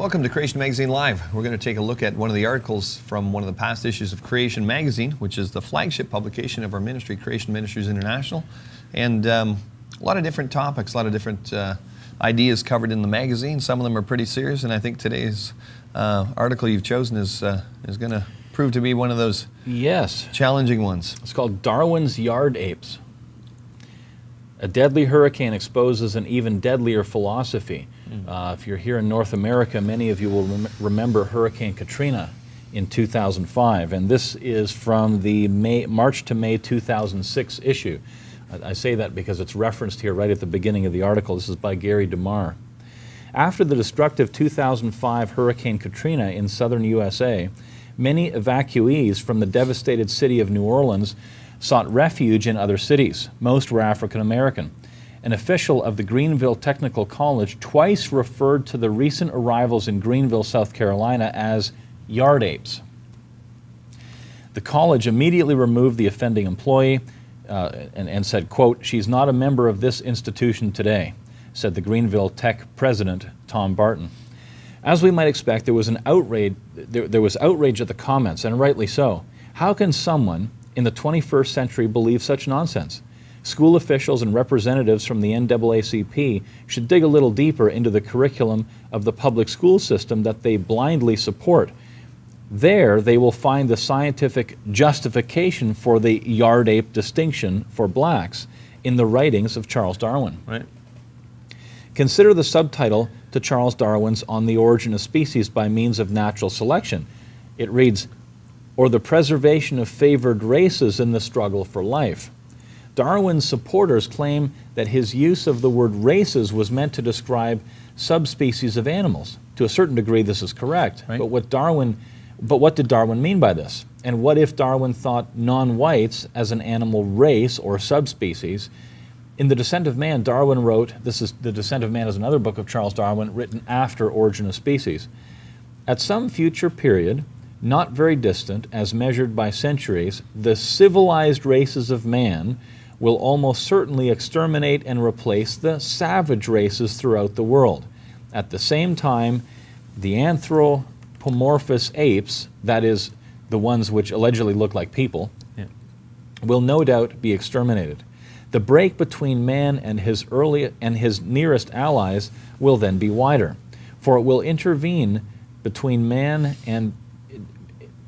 Welcome to Creation Magazine Live. We're going to take a look at one of the articles from one of the past issues of Creation Magazine, which is the flagship publication of our ministry, Creation Ministries International. And a lot of different topics, a lot of different ideas covered in the magazine. Some of them are pretty serious, and I think today's article you've chosen is going to prove to be one of those challenging ones. It's called Darwin's Yard Apes. A deadly hurricane exposes an even deadlier philosophy. If you're here in North America, many of you will remember Hurricane Katrina in 2005, and this is from the March to May 2006 issue. I say that because it's referenced here right at the beginning of the article. This is by Gary DeMar. After the destructive 2005 Hurricane Katrina in southern USA, many evacuees from the devastated city of New Orleans sought refuge in other cities. Most were African American. An official of the Greenville Technical College twice referred to the recent arrivals in Greenville, South Carolina as yard apes. The college immediately removed the offending employee and said, quote, "She's not a member of this institution today," said the Greenville Tech president, Tom Barton. As we might expect, there was an outrage. There was outrage at the comments, and rightly so. How can someone in the 21st century believe such nonsense? School officials and representatives from the NAACP should dig a little deeper into the curriculum of the public school system that they blindly support. There, they will find the scientific justification for the yard ape distinction for blacks in the writings of Charles Darwin. Right. Consider the subtitle to Charles Darwin's On the Origin of Species by Means of Natural Selection. It reads, "Or the preservation of favored races in the struggle for life." Darwin's supporters claim that his use of the word races was meant to describe subspecies of animals. To a certain degree, this is correct. Right. But what did Darwin mean by this? And what if Darwin thought non-whites as an animal race or subspecies? In The Descent of Man, Darwin wrote, The Descent of Man is another book of Charles Darwin written after Origin of Species. At some future period, not very distant, as measured by centuries, the civilized races of man will almost certainly exterminate and replace the savage races throughout the world. At the same time, the anthropomorphous apes, that is, the ones which allegedly look like people, will no doubt be exterminated. The break between man and his nearest allies will then be wider, for it will intervene between man and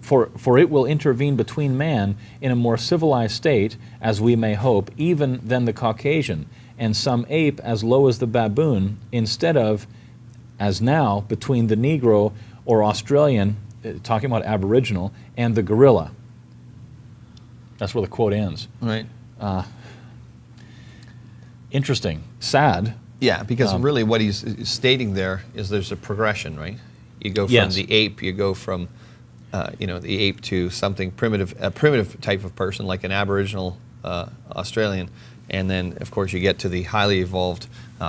For it will intervene between man in a more civilized state, as we may hope, even than the Caucasian, and some ape as low as the baboon, instead of, as now, between the Negro or Australian, talking about Aboriginal, and the gorilla. That's where the quote ends. Right. Interesting. Sad. Yeah, because really what he's stating there is there's a progression, right? You go from the ape, you go from the ape to something primitive, a primitive type of person like an Aboriginal Australian, and then of course you get to the highly evolved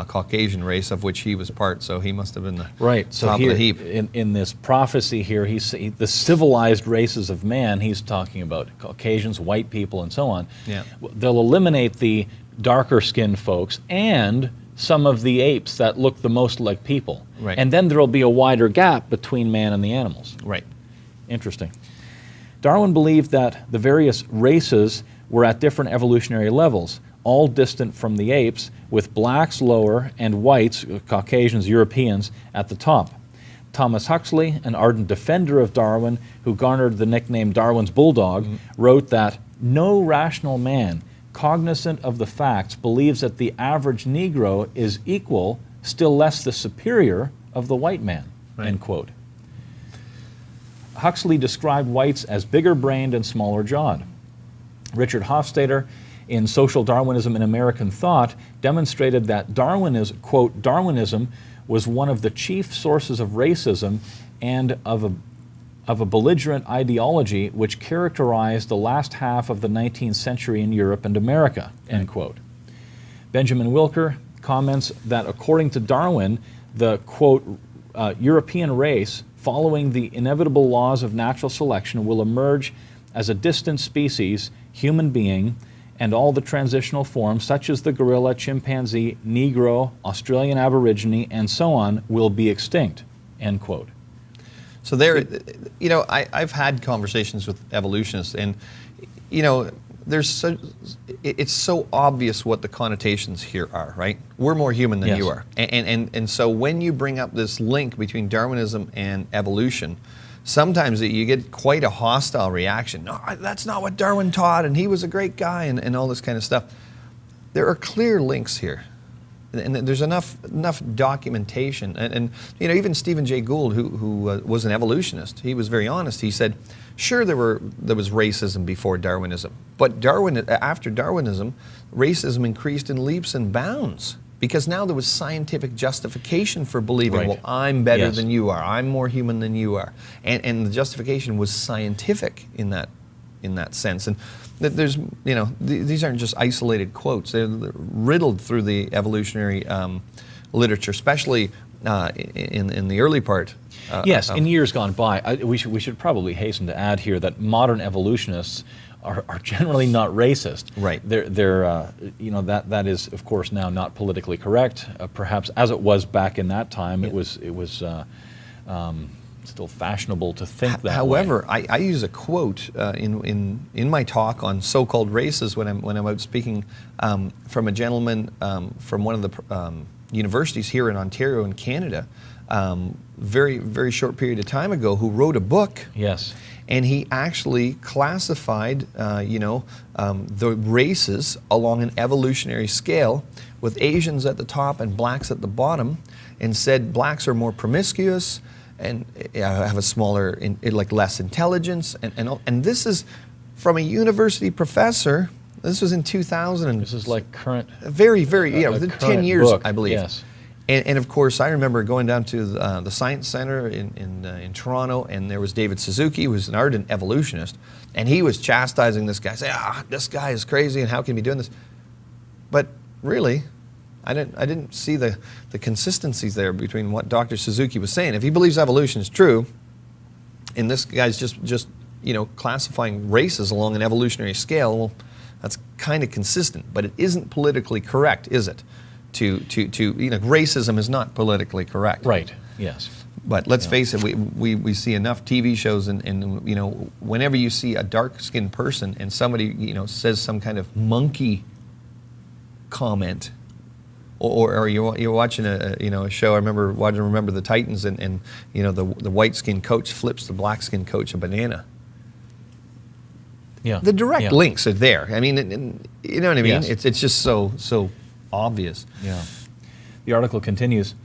Caucasian race of which he was part. So he must have been the top of the heap. In this prophecy here, the civilized races of man. He's talking about Caucasians, white people, and so on. Yeah. They'll eliminate the darker-skinned folks and some of the apes that look the most like people. Right. And then there'll be a wider gap between man and the animals. Right. Interesting. Darwin believed that the various races were at different evolutionary levels, all distant from the apes, with blacks lower and whites, Caucasians, Europeans, at the top. Thomas Huxley, an ardent defender of Darwin, who garnered the nickname Darwin's Bulldog, wrote that no rational man, cognizant of the facts, believes that the average Negro is equal, still less the superior, of the white man, end quote. Huxley described whites as bigger-brained and smaller-jawed. Richard Hofstadter, in Social Darwinism in American Thought, demonstrated that Darwinism was one of the chief sources of racism and of a belligerent ideology which characterized the last half of the 19th century in Europe and America, end quote. Benjamin Wilker comments that according to Darwin, the, quote, European race, following the inevitable laws of natural selection, will emerge as a distant species, human being, and all the transitional forms, such as the gorilla, chimpanzee, Negro, Australian Aborigine, and so on, will be extinct, end quote. So there, you know, I've had conversations with evolutionists, and you know, it's so obvious what the connotations here are, right? We're more human than Yes. you are, and so when you bring up this link between Darwinism and evolution, sometimes you get quite a hostile reaction. No, that's not what Darwin taught, and he was a great guy, and all this kind of stuff. There are clear links here. And there's enough documentation, and you know, even Stephen Jay Gould, who was an evolutionist, he was very honest. He said, sure, there was racism before Darwinism, but after Darwinism, racism increased in leaps and bounds because now there was scientific justification for believing, Right. well, I'm better Yes. than you are, I'm more human than you are, and the justification was scientific in that sense. And there's, you know, these aren't just isolated quotes. They're riddled through the evolutionary literature, especially in the early part. Yes, in years gone by, we should probably hasten to add here that modern evolutionists are generally not racist. Right. They're you know, that is of course now not politically correct. Perhaps as it was back in that time, it was still fashionable to think that way. However, I use a quote in my talk on so-called races when I'm out speaking from a gentleman from one of the universities here in Ontario in Canada, very short period of time ago, who wrote a book. Yes. And he actually classified, the races along an evolutionary scale, with Asians at the top and blacks at the bottom, and said blacks are more promiscuous and have a smaller, less intelligence, and this is from a university professor. This was in 2000. This is like current. Very, within 10 years, book. I believe. Yes. And of course, I remember going down to the Science Center in Toronto, and there was David Suzuki, who was an ardent evolutionist, and he was chastising this guy, saying, this guy is crazy, and how can he be doing this? But really, I didn't see the consistencies there between what Dr. Suzuki was saying. If he believes evolution is true, and this guy's just classifying races along an evolutionary scale, well, that's kind of consistent, but it isn't politically correct, is it? Racism is not politically correct. Right. Yes. But let's face it, we see enough TV shows, and whenever you see a dark-skinned person and somebody says some kind of monkey comment, or you're watching a show. I remember watching Remember the Titans, and the white-skinned coach flips the black-skinned coach a banana. Yeah. The direct links are there. I mean, you know what I mean? Yes. It's just so obvious. Yeah. The article continues.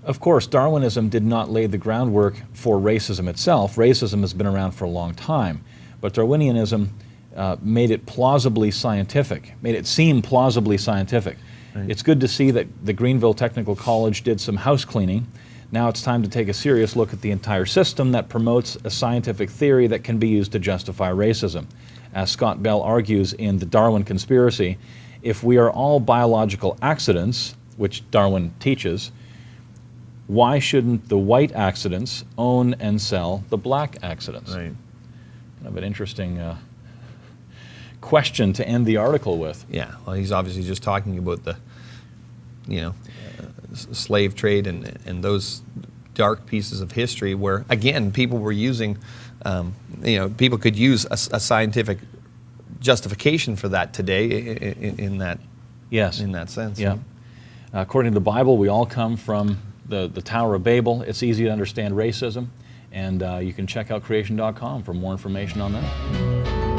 Of course, Darwinism did not lay the groundwork for racism itself. Racism has been around for a long time, but Darwinianism made it plausibly scientific, made it seem plausibly scientific. Right. It's good to see that the Greenville Technical College did some house cleaning. Now it's time to take a serious look at the entire system that promotes a scientific theory that can be used to justify racism. As Scott Bell argues in The Darwin Conspiracy, if we are all biological accidents, which Darwin teaches, why shouldn't the white accidents own and sell the black accidents? Right. Kind of an interesting question to end the article with. Yeah, well, he's obviously just talking about the, slave trade and those dark pieces of history where, again, people were using, people could use a scientific justification for that today in that sense. Yeah. According to the Bible, we all come from the Tower of Babel. It's easy to understand racism, and you can check out creation.com for more information on that.